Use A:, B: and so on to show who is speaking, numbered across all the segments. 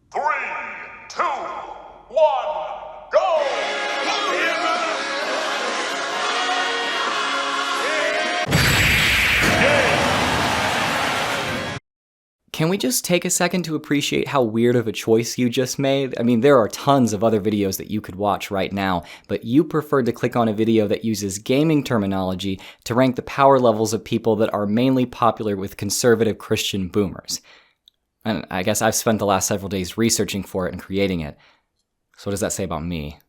A: 3, 2, 1, go!
B: Can we just take a second to appreciate how weird of a choice you just made? I mean, there are tons of other videos that you could watch right now, but you preferred to click on a video that uses gaming terminology to rank the power levels of people that are mainly popular with conservative Christian boomers. And I guess I've spent the last several days researching for it and creating it. So what does that say about me?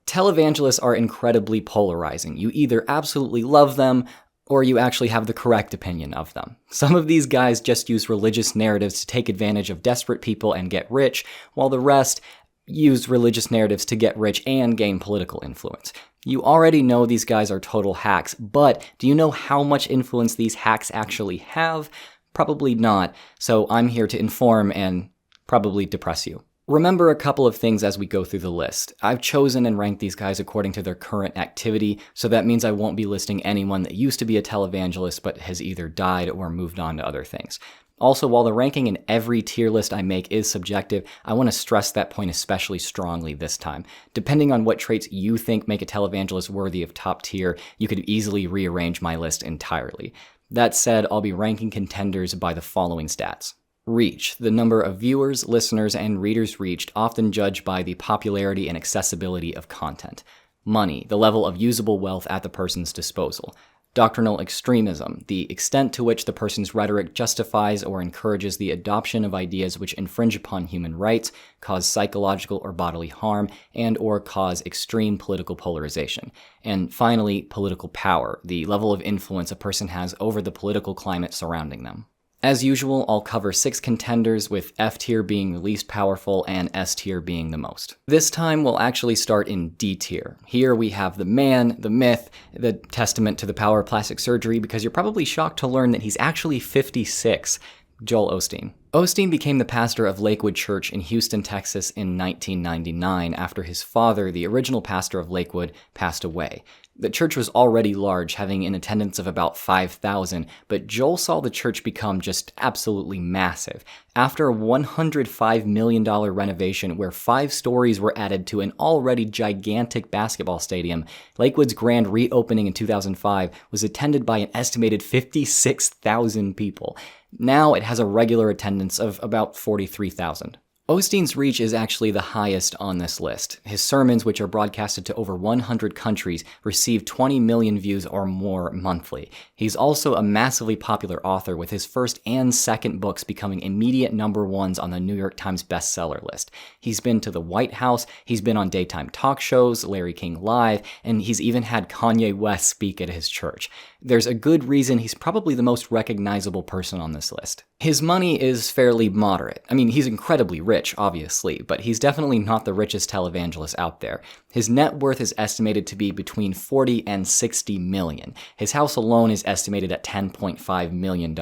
B: Televangelists are incredibly polarizing. You either absolutely love them, or you actually have the correct opinion of them. Some of these guys just use religious narratives to take advantage of desperate people and get rich, while the rest use religious narratives to get rich and gain political influence. You already know these guys are total hacks, but do you know how much influence these hacks actually have? Probably not, so I'm here to inform and probably depress you. Remember a couple of things as we go through the list. I've chosen and ranked these guys according to their current activity, so that means I won't be listing anyone that used to be a televangelist but has either died or moved on to other things. Also, while the ranking in every tier list I make is subjective, I want to stress that point especially strongly this time. Depending on what traits you think make a televangelist worthy of top tier, you could easily rearrange my list entirely. That said, I'll be ranking contenders by the following stats. Reach, the number of viewers, listeners, and readers reached, often judged by the popularity and accessibility of content. Money, the level of usable wealth at the person's disposal. Doctrinal extremism, the extent to which the person's rhetoric justifies or encourages the adoption of ideas which infringe upon human rights, cause psychological or bodily harm, and or cause extreme political polarization. And finally, political power, the level of influence a person has over the political climate surrounding them. As usual, I'll cover 6 contenders, with F tier being the least powerful and S tier being the most. This time we'll actually start in D tier. Here we have the man, the myth, the testament to the power of plastic surgery, because you're probably shocked to learn that he's actually 56, Joel Osteen. Osteen became the pastor of Lakewood Church in Houston, Texas in 1999 after his father, the original pastor of Lakewood, passed away. The church was already large, having an attendance of about 5,000, but Joel saw the church become just absolutely massive. After a $105 million renovation where 5 stories were added to an already gigantic basketball stadium, Lakewood's grand reopening in 2005 was attended by an estimated 56,000 people. Now it has a regular attendance of about 43,000. Osteen's reach is actually the highest on this list. His sermons, which are broadcasted to over 100 countries, receive 20 million views or more monthly. He's also a massively popular author, with his first and second books becoming immediate number ones on the New York Times bestseller list. He's been to the White House, he's been on daytime talk shows, Larry King Live, and he's even had Kanye West speak at his church. There's a good reason he's probably the most recognizable person on this list. His money is fairly moderate. I mean, he's incredibly rich, obviously, but he's definitely not the richest televangelist out there. His net worth is estimated to be between 40 and 60 million. His house alone is estimated at $10.5 million.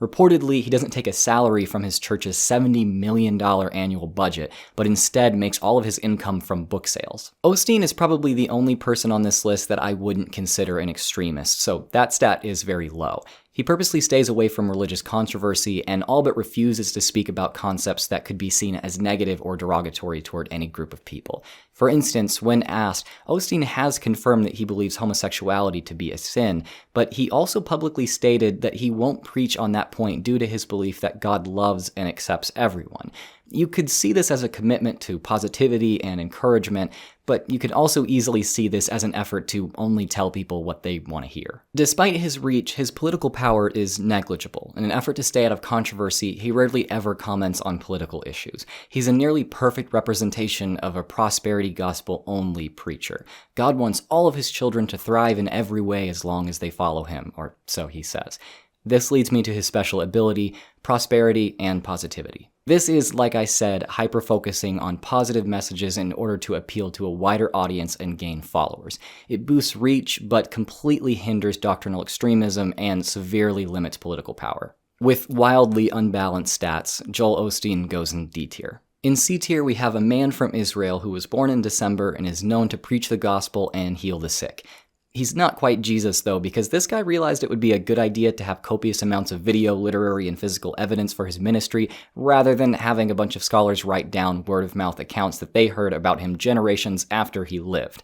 B: Reportedly, he doesn't take a salary from his church's $70 million annual budget, but instead makes all of his income from book sales. Osteen is probably the only person on this list that I wouldn't consider an extremist, so that stat is very low. He purposely stays away from religious controversy and all but refuses to speak about concepts that could be seen as negative or derogatory toward any group of people. For instance, when asked, Osteen has confirmed that he believes homosexuality to be a sin, but he also publicly stated that he won't preach on that point due to his belief that God loves and accepts everyone. You could see this as a commitment to positivity and encouragement, but you could also easily see this as an effort to only tell people what they want to hear. Despite his reach, his political power is negligible. In an effort to stay out of controversy, he rarely ever comments on political issues. He's a nearly perfect representation of a prosperity gospel-only preacher. God wants all of his children to thrive in every way as long as they follow him, or so he says. This leads me to his special ability, prosperity, and positivity. This is, like I said, hyper-focusing on positive messages in order to appeal to a wider audience and gain followers. It boosts reach, but completely hinders doctrinal extremism and severely limits political power. With wildly unbalanced stats, Joel Osteen goes in D tier. In C tier, we have a man from Israel who was born in December and is known to preach the gospel and heal the sick. He's not quite Jesus, though, because this guy realized it would be a good idea to have copious amounts of video, literary, and physical evidence for his ministry, rather than having a bunch of scholars write down word-of-mouth accounts that they heard about him generations after he lived.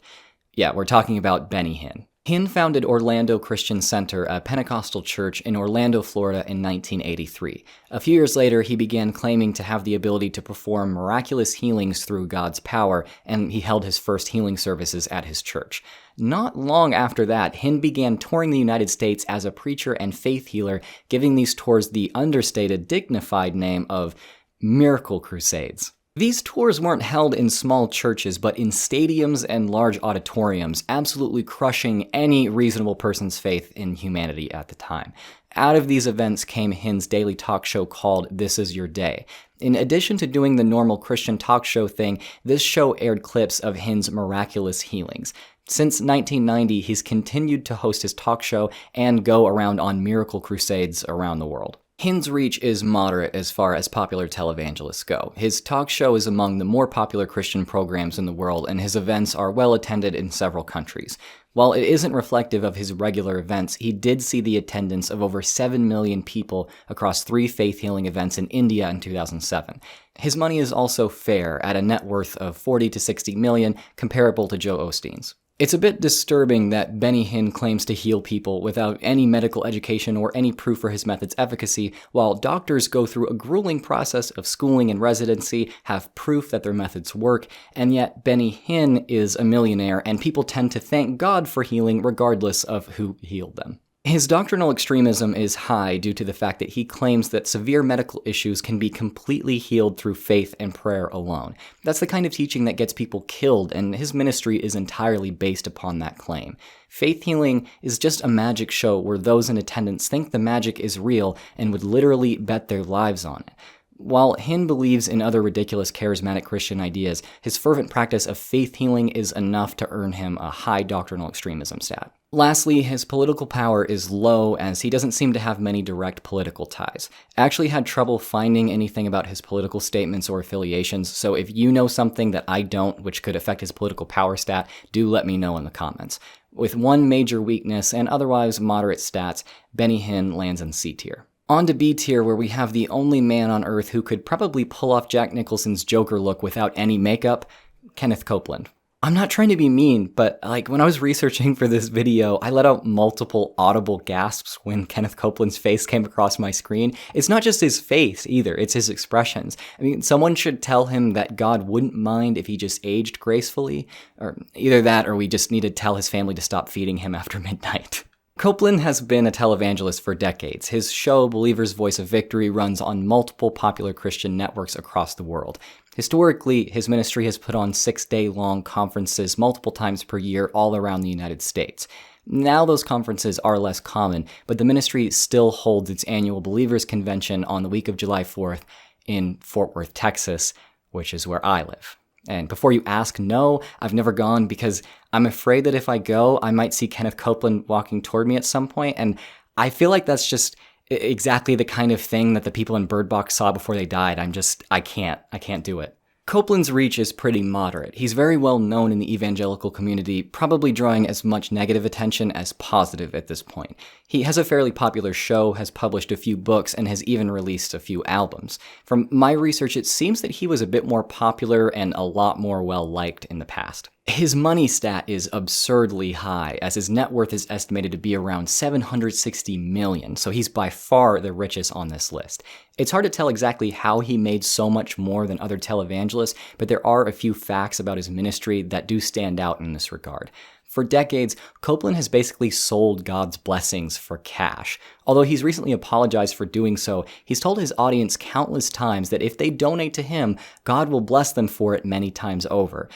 B: Yeah, we're talking about Benny Hinn. Hinn founded Orlando Christian Center, a Pentecostal church in Orlando, Florida in 1983. A few years later, he began claiming to have the ability to perform miraculous healings through God's power, and he held his first healing services at his church. Not long after that, Hinn began touring the United States as a preacher and faith healer, giving these tours the understated, dignified name of Miracle Crusades. These tours weren't held in small churches, but in stadiums and large auditoriums, absolutely crushing any reasonable person's faith in humanity at the time. Out of these events came Hinn's daily talk show called This Is Your Day. In addition to doing the normal Christian talk show thing, this show aired clips of Hinn's miraculous healings. Since 1990, he's continued to host his talk show and go around on miracle crusades around the world. Hinn's reach is moderate as far as popular televangelists go. His talk show is among the more popular Christian programs in the world, and his events are well attended in several countries. While it isn't reflective of his regular events, he did see the attendance of over 7 million people across 3 faith healing events in India in 2007. His money is also fair, at a net worth of 40 to 60 million, comparable to Joe Osteen's. It's a bit disturbing that Benny Hinn claims to heal people without any medical education or any proof for his method's efficacy, while doctors go through a grueling process of schooling and residency, have proof that their methods work, and yet Benny Hinn is a millionaire and people tend to thank God for healing regardless of who healed them. His doctrinal extremism is high due to the fact that he claims that severe medical issues can be completely healed through faith and prayer alone. That's the kind of teaching that gets people killed, and his ministry is entirely based upon that claim. Faith healing is just a magic show where those in attendance think the magic is real and would literally bet their lives on it. While Hinn believes in other ridiculous charismatic Christian ideas, his fervent practice of faith healing is enough to earn him a high doctrinal extremism stat. Lastly, his political power is low as he doesn't seem to have many direct political ties. I actually had trouble finding anything about his political statements or affiliations, so if you know something that I don't, which could affect his political power stat, do let me know in the comments. With one major weakness and otherwise moderate stats, Benny Hinn lands in C tier. On to B tier, where we have the only man on earth who could probably pull off Jack Nicholson's Joker look without any makeup, Kenneth Copeland. I'm not trying to be mean, but when I was researching for this video, I let out multiple audible gasps when Kenneth Copeland's face came across my screen. It's not just his face either, it's his expressions. I mean, someone should tell him that God wouldn't mind if he just aged gracefully, or either that or we just need to tell his family to stop feeding him after midnight. Copeland has been a televangelist for decades. His show, Believer's Voice of Victory, runs on multiple popular Christian networks across the world. Historically, his ministry has put on 6-day-long conferences multiple times per year all around the United States. Now those conferences are less common, but the ministry still holds its annual Believers Convention on the week of July 4th in Fort Worth, Texas, which is where I live. And before you ask, no, I've never gone because I'm afraid that if I go, I might see Kenneth Copeland walking toward me at some point, and I feel like that's just exactly the kind of thing that the people in Bird Box saw before they died. I can't do it. Copeland's reach is pretty moderate. He's very well known in the evangelical community, probably drawing as much negative attention as positive at this point. He has a fairly popular show, has published a few books, and has even released a few albums. From my research, it seems that he was a bit more popular and a lot more well-liked in the past. His money stat is absurdly high, as his net worth is estimated to be around $760 million, so he's by far the richest on this list. It's hard to tell exactly how he made so much more than other televangelists, but there are a few facts about his ministry that do stand out in this regard. For decades, Copeland has basically sold God's blessings for cash. Although he's recently apologized for doing so, he's told his audience countless times that if they donate to him, God will bless them for it many times over.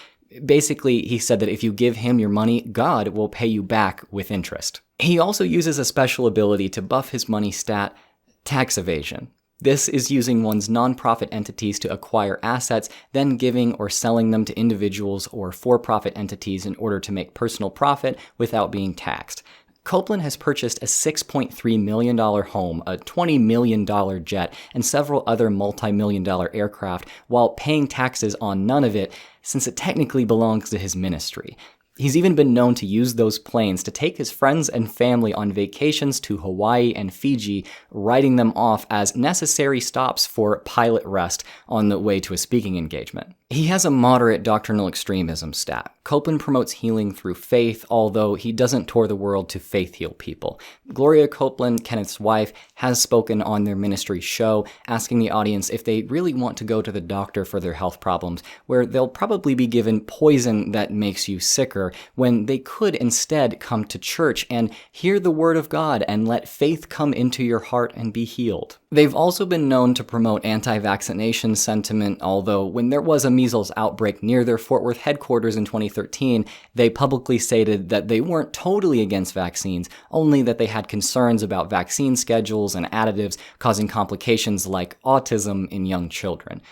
B: Basically, he said that if you give him your money, God will pay you back with interest. He also uses a special ability to buff his money stat, tax evasion. This is using one's nonprofit entities to acquire assets, then giving or selling them to individuals or for-profit entities in order to make personal profit without being taxed. Copeland has purchased a $6.3 million home, a $20 million jet, and several other multi-million-dollar aircraft while paying taxes on none of it, since it technically belongs to his ministry. He's even been known to use those planes to take his friends and family on vacations to Hawaii and Fiji, writing them off as necessary stops for pilot rest on the way to a speaking engagement. He has a moderate doctrinal extremism stat. Copeland promotes healing through faith, although he doesn't tour the world to faith heal people. Gloria Copeland, Kenneth's wife, has spoken on their ministry show, asking the audience if they really want to go to the doctor for their health problems, where they'll probably be given poison that makes you sicker, when they could instead come to church and hear the word of God and let faith come into your heart and be healed. They've also been known to promote anti-vaccination sentiment, although when there was a measles outbreak near their Fort Worth headquarters in 2013, they publicly stated that they weren't totally against vaccines, only that they had concerns about vaccine schedules and additives causing complications like autism in young children.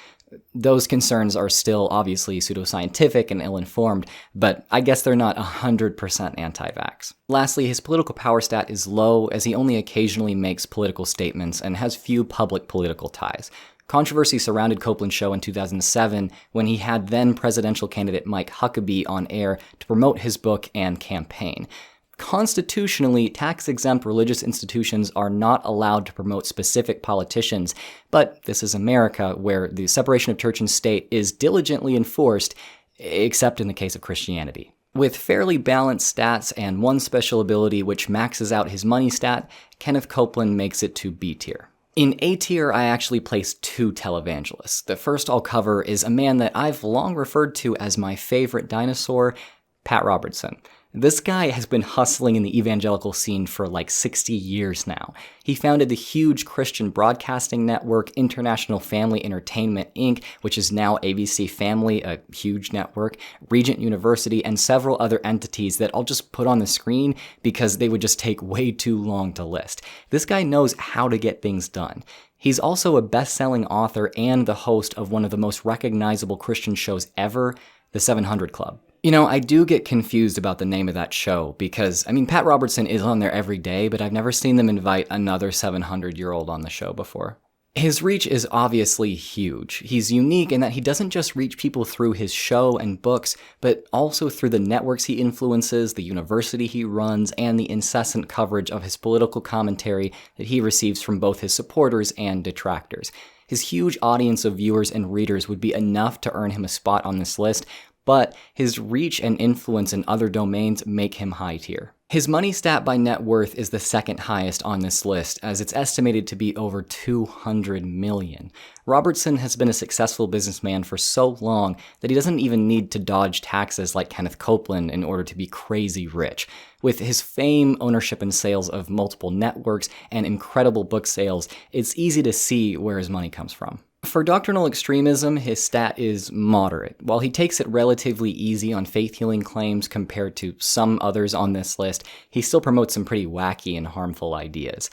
B: Those concerns are still obviously pseudoscientific and ill-informed, but I guess they're not 100% anti-vax. Lastly, his political power stat is low, as he only occasionally makes political statements and has few public political ties. Controversy surrounded Copeland's show in 2007 when he had then presidential candidate Mike Huckabee on air to promote his book and campaign. Constitutionally, tax-exempt religious institutions are not allowed to promote specific politicians, but this is America, where the separation of church and state is diligently enforced, except in the case of Christianity. With fairly balanced stats and one special ability which maxes out his money stat, Kenneth Copeland makes it to B tier. In A tier, I actually place two televangelists. The first I'll cover is a man that I've long referred to as my favorite dinosaur, Pat Robertson. This guy has been hustling in the evangelical scene for like 60 years now. He founded the huge Christian broadcasting network International Family Entertainment, Inc., which is now ABC Family, a huge network, Regent University, and several other entities that I'll just put on the screen because they would just take way too long to list. This guy knows how to get things done. He's also a best-selling author and the host of one of the most recognizable Christian shows ever, The 700 Club. You know, I do get confused about the name of that show because, Pat Robertson is on there every day, but I've never seen them invite another 700-year-old on the show before. His reach is obviously huge. He's unique in that he doesn't just reach people through his show and books, but also through the networks he influences, the university he runs, and the incessant coverage of his political commentary that he receives from both his supporters and detractors. His huge audience of viewers and readers would be enough to earn him a spot on this list, but his reach and influence in other domains make him high tier. His money stat by net worth is the second highest on this list, as it's estimated to be over $200 million. Robertson has been a successful businessman for so long that he doesn't even need to dodge taxes like Kenneth Copeland in order to be crazy rich. With his fame, ownership, and sales of multiple networks, and incredible book sales, it's easy to see where his money comes from. For doctrinal extremism, his stat is moderate. While he takes it relatively easy on faith-healing claims compared to some others on this list, he still promotes some pretty wacky and harmful ideas.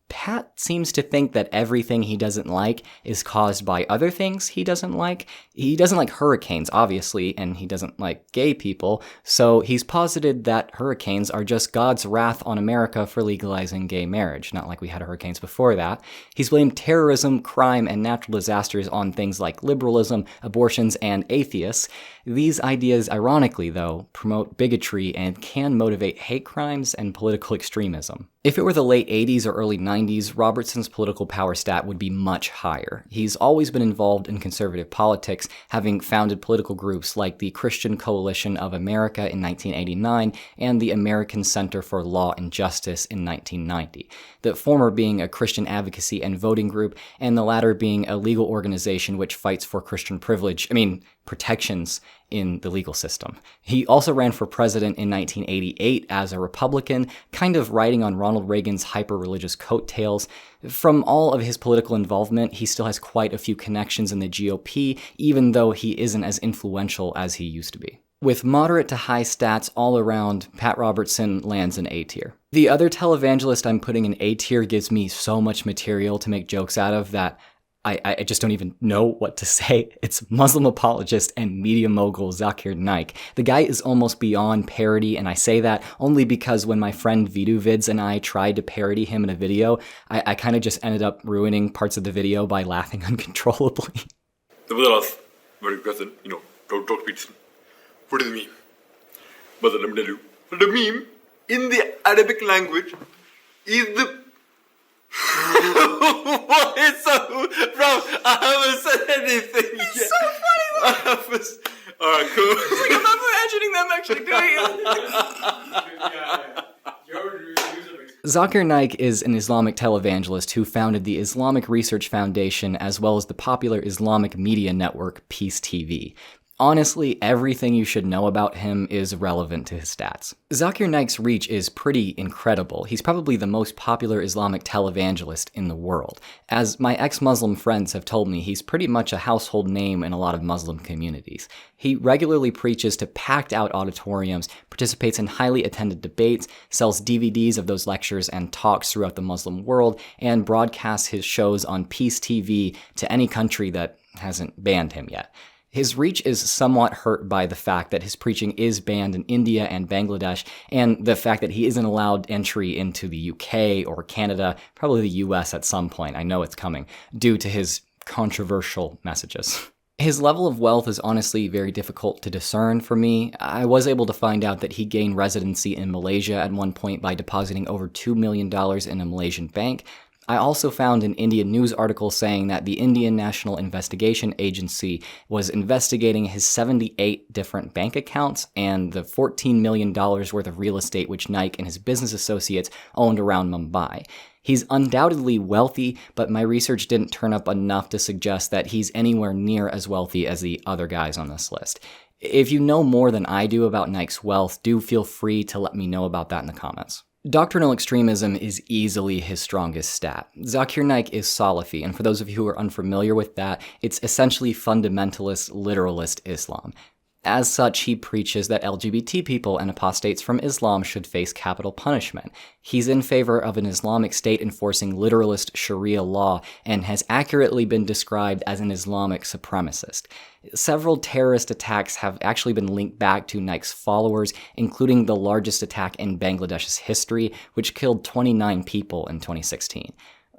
B: Pat seems to think that everything he doesn't like is caused by other things he doesn't like. He doesn't like hurricanes, obviously, and he doesn't like gay people, so he's posited that hurricanes are just God's wrath on America for legalizing gay marriage, not like we had hurricanes before that. He's blamed terrorism, crime, and natural disasters on things like liberalism, abortions, and atheists. These ideas, ironically, though, promote bigotry and can motivate hate crimes and political extremism. If it were the late 80s or early 90s, Robertson's political power stat would be much higher. He's always been involved in conservative politics, having founded political groups like the Christian Coalition of America in 1989 and the American Center for Law and Justice in 1990, the former being a Christian advocacy and voting group, and the latter being a legal organization which fights for Christian protections in the legal system. He also ran for president in 1988 as a Republican, kind of riding on Ronald Reagan's hyper-religious coattails. From all of his political involvement, he still has quite a few connections in the GOP, even though he isn't as influential as he used to be. With moderate to high stats all around, Pat Robertson lands in A tier. The other televangelist I'm putting in A tier gives me so much material to make jokes out of that I just don't even know what to say. It's Muslim apologist and media mogul Zakir Naik. The guy is almost beyond parody, and I say that only because when my friend ViduVids and I tried to parody him in a video, I kind of just ended up ruining parts of the video by laughing uncontrollably.
C: Det var deras very present, George Peterson. What does it mean? मतलब the meme in the Arabic language is the what is so bro? I haven't said anything yet.
B: It's so funny though.
C: Alright, cool.
B: It's like I'm imagining them actually doing it. Zakir Naik is an Islamic televangelist who founded the Islamic Research Foundation as well as the popular Islamic media network Peace TV. Honestly, everything you should know about him is relevant to his stats. Zakir Naik's reach is pretty incredible. He's probably the most popular Islamic televangelist in the world. As my ex-Muslim friends have told me, he's pretty much a household name in a lot of Muslim communities. He regularly preaches to packed-out auditoriums, participates in highly attended debates, sells DVDs of those lectures and talks throughout the Muslim world, and broadcasts his shows on Peace TV to any country that hasn't banned him yet. His reach is somewhat hurt by the fact that his preaching is banned in India and Bangladesh, and the fact that he isn't allowed entry into the UK or Canada, probably the US at some point, I know it's coming, due to his controversial messages. His level of wealth is honestly very difficult to discern for me. I was able to find out that he gained residency in Malaysia at one point by depositing over $2 million in a Malaysian bank. I also found an Indian news article saying that the Indian National Investigation Agency was investigating his 78 different bank accounts and the $14 million worth of real estate which Naik and his business associates owned around Mumbai. He's undoubtedly wealthy, but my research didn't turn up enough to suggest that he's anywhere near as wealthy as the other guys on this list. If you know more than I do about Naik's wealth, do feel free to let me know about that in the comments. Doctrinal extremism is easily his strongest stat. Zakir Naik is Salafi, and for those of you who are unfamiliar with that, it's essentially fundamentalist, literalist Islam. As such, he preaches that LGBT people and apostates from Islam should face capital punishment. He's in favor of an Islamic state enforcing literalist Sharia law and has accurately been described as an Islamic supremacist. Several terrorist attacks have actually been linked back to Naik's followers, including the largest attack in Bangladesh's history, which killed 29 people in 2016.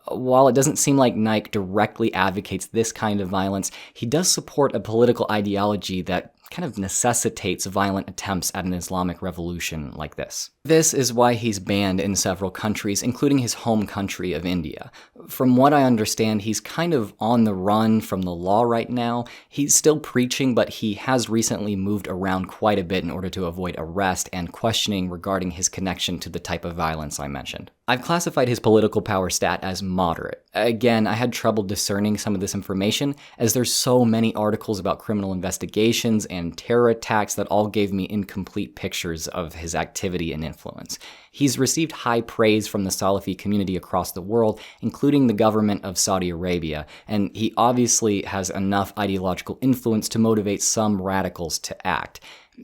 B: While it doesn't seem like Naik directly advocates this kind of violence, he does support a political ideology that kind of necessitates violent attempts at an Islamic revolution like this. This is why he's banned in several countries, including his home country of India. From what I understand, he's kind of on the run from the law right now. He's still preaching, but he has recently moved around quite a bit in order to avoid arrest and questioning regarding his connection to the type of violence I mentioned. I've classified his political power stat as moderate. Again, I had trouble discerning some of this information, as there's so many articles about criminal investigations and terror attacks that all gave me incomplete pictures of his activity and influence. He's received high praise from the Salafi community across the world, including the government of Saudi Arabia, and he obviously has enough ideological influence to motivate some radicals to act.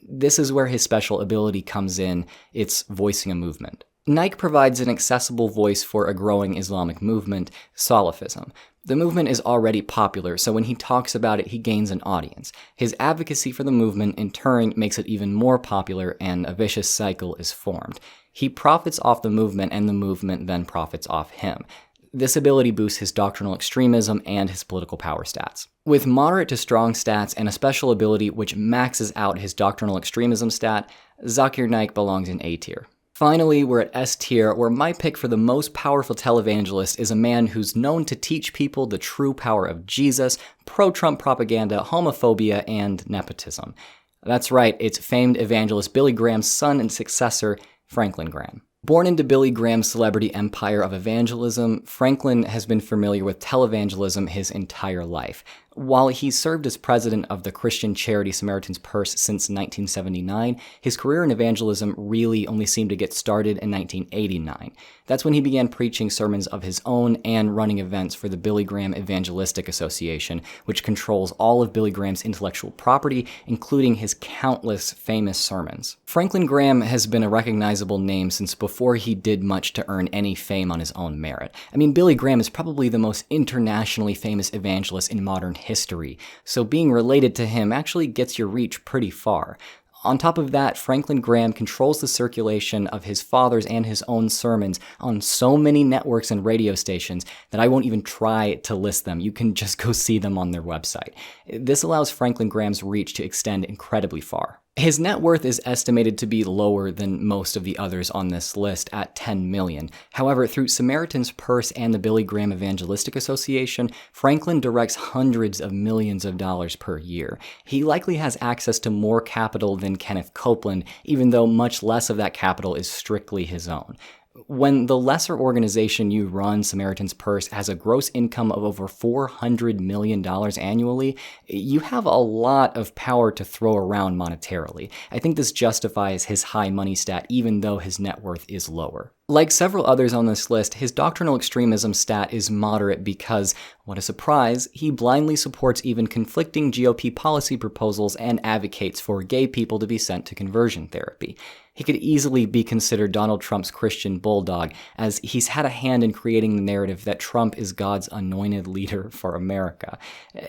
B: This is where his special ability comes in, it's voicing a movement. Naik provides an accessible voice for a growing Islamic movement, Salafism. The movement is already popular, so when he talks about it, he gains an audience. His advocacy for the movement, in turn, makes it even more popular, and a vicious cycle is formed. He profits off the movement, and the movement then profits off him. This ability boosts his doctrinal extremism and his political power stats. With moderate to strong stats and a special ability which maxes out his doctrinal extremism stat, Zakir Naik belongs in A tier. Finally, we're at S tier, where my pick for the most powerful televangelist is a man who's known to teach people the true power of Jesus, pro-Trump propaganda, homophobia, and nepotism. That's right, it's famed evangelist Billy Graham's son and successor, Franklin Graham. Born into Billy Graham's celebrity empire of evangelism, Franklin has been familiar with televangelism his entire life. While he served as president of the Christian charity Samaritan's Purse since 1979, his career in evangelism really only seemed to get started in 1989. That's when he began preaching sermons of his own and running events for the Billy Graham Evangelistic Association, which controls all of Billy Graham's intellectual property, including his countless famous sermons. Franklin Graham has been a recognizable name since before he did much to earn any fame on his own merit. I mean, Billy Graham is probably the most internationally famous evangelist in modern history, so being related to him actually gets your reach pretty far. On top of that, Franklin Graham controls the circulation of his father's and his own sermons on so many networks and radio stations that I won't even try to list them. You can just go see them on their website. This allows Franklin Graham's reach to extend incredibly far. His net worth is estimated to be lower than most of the others on this list at $10 million. However, through Samaritan's Purse and the Billy Graham Evangelistic Association, Franklin directs hundreds of millions of dollars per year. He likely has access to more capital than Kenneth Copeland, even though much less of that capital is strictly his own. When the lesser organization you run, Samaritan's Purse, has a gross income of over $400 million annually, you have a lot of power to throw around monetarily. I think this justifies his high money stat, even though his net worth is lower. Like several others on this list, his doctrinal extremism stat is moderate because, what a surprise, he blindly supports even conflicting GOP policy proposals and advocates for gay people to be sent to conversion therapy. He could easily be considered Donald Trump's Christian bulldog, as he's had a hand in creating the narrative that Trump is God's anointed leader for America.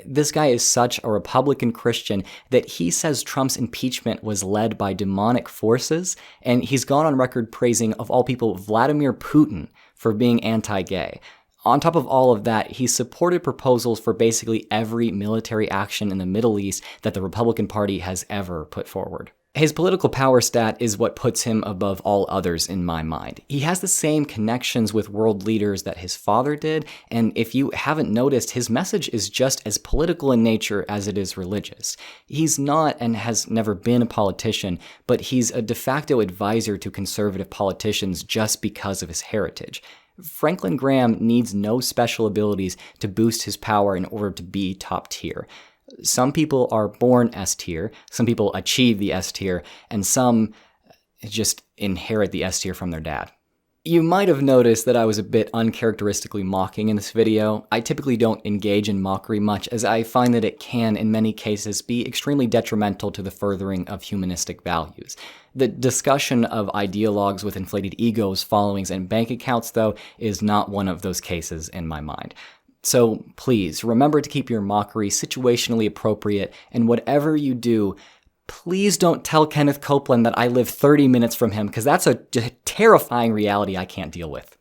B: This guy is such a Republican Christian that he says Trump's impeachment was led by demonic forces, and he's gone on record praising, of all people, Vladimir Putin for being anti-gay. On top of all of that, he supported proposals for basically every military action in the Middle East that the Republican Party has ever put forward. His political power stat is what puts him above all others in my mind. He has the same connections with world leaders that his father did, and if you haven't noticed, his message is just as political in nature as it is religious. He's not and has never been a politician, but he's a de facto advisor to conservative politicians just because of his heritage. Franklin Graham needs no special abilities to boost his power in order to be top tier. Some people are born S tier, some people achieve the S tier, and some just inherit the S tier from their dad. You might have noticed that I was a bit uncharacteristically mocking in this video. I typically don't engage in mockery much, as I find that it can, in many cases, be extremely detrimental to the furthering of humanistic values. The discussion of ideologues with inflated egos, followings, and bank accounts, though, is not one of those cases in my mind. So please, remember to keep your mockery situationally appropriate, and whatever you do, please don't tell Kenneth Copeland that I live 30 minutes from him, because that's a terrifying reality I can't deal with.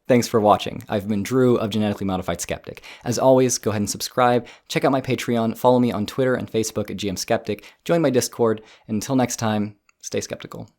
B: Thanks for watching. I've been Drew of Genetically Modified Skeptic. As always, go ahead and subscribe, check out my Patreon, follow me on Twitter and Facebook at GM Skeptic, join my Discord, and until next time, stay skeptical.